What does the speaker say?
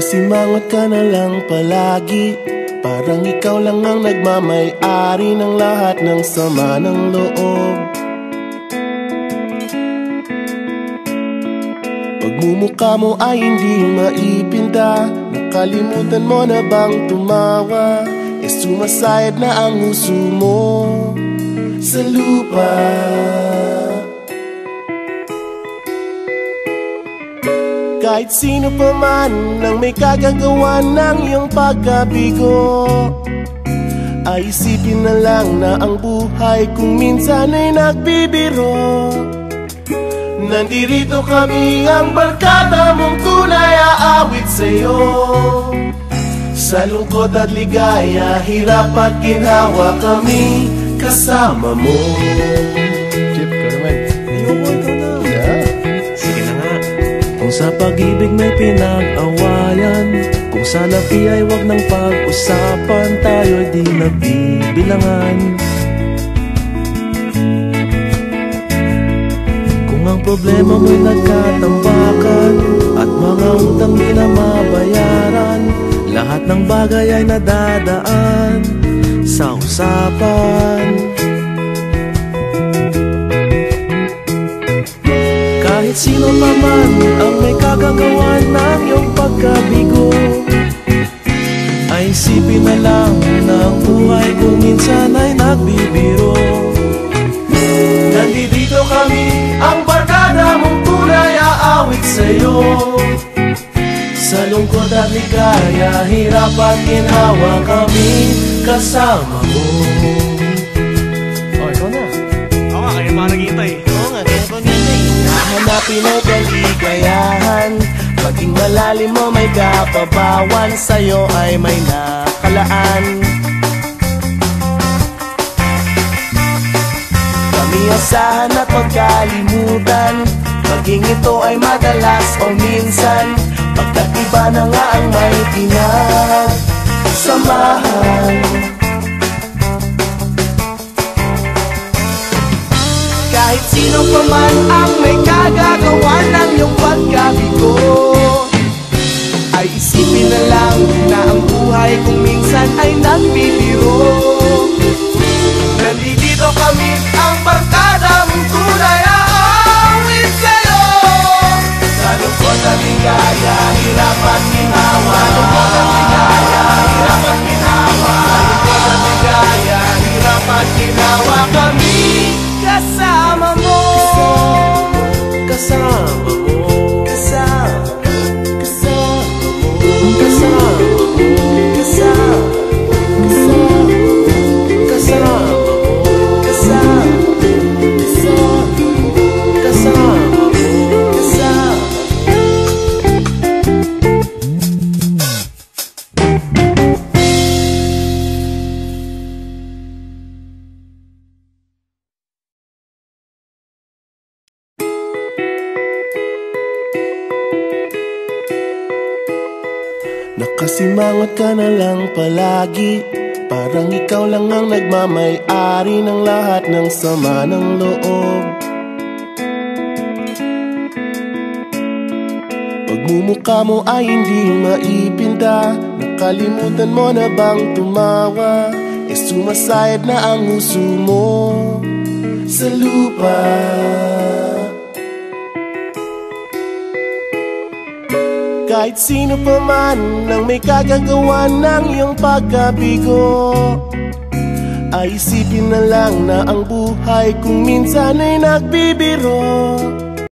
Nakasimangot ka na lang palagi, parang ikaw lang ang nagmamay-ari ng lahat ng sama ng loob. Pagmumukha mo ay hindi maipinta, nakalimutan mo na bang tumawa? Sumasayad na ang huso mo sa lupa. Kahit sino pa man ang may kagagawa ng iyong pagkabigo, ay isipin na lang na ang buhay kung minsan ay nagbibiro. Nandirito kami, ang barkada mong tunay aawit sa'yo. Sa lungkot at ligaya, hirap at ginhawa, kami kasama mo. Chip, ka naman. Ayoko, ikaw na. Yeah. Sige na nga. Kung sa pag-ibig may pinag-awayan, kung sa labi ay wag nang pag-usapan, tayo'y di nagbibilangan. Kung ang problema mo'y nagkatambakan at mga utang di na mabayaran, lahat ng bagay ay nadadaan sa usapan. Kahit sino pa man ang may kagagawa ng iyong pagkabigo, ay isipin na lang na ang buhay kung minsan ay nagbibiro. Nandito kami, ang barkada mong tunay aawit sa'yo. Sa lungkot at ligaya, hirap at ginhawa, kami kasama mo. Oh, ikaw na. Oo nga, kaya pa naghihintay. Oo nga, kaya pa ganyan. Hahanapin ang kaligayahan, maging malalim mo may kapabawan, sa'yo ay may nakalaan. Kami asahan at magkalimutan, maging ito ay madalas o minsan, pagkat iba na nga ang may pinagsamahan. Kahit sino pa man ang may kagagawa ng iyong pagkabigo, ay isipin na lang na ang buhay kung minsan ay nagbibiro. Nandito kami, ang barkada mong tunay aawit sa'yo. Sa lungkot at ligaya, hirap at ginhawa. Sa lungkot at ligaya, hirap at ginhawa. Sa lungkot at ligaya, hirap at ginhawa, kami kasama mo. Kasama mo. Kasama mo. Kasama mo. Kasama mo. Kasama mo. Kasama mo. Nakasimangot ka na lang palagi, parang ikaw lang ang nagmamay-ari ng lahat ng sama ng loob. Pagmumukha mo ay hindi maipinta, nakalimutan mo na bang tumawa? Sumasayad na ang huso mo sa lupa. Kahit sino pa man ang may kagagawa ng iyong pagkabigo, ay isipin na lang na ang buhay kung minsan ay nagbibiro.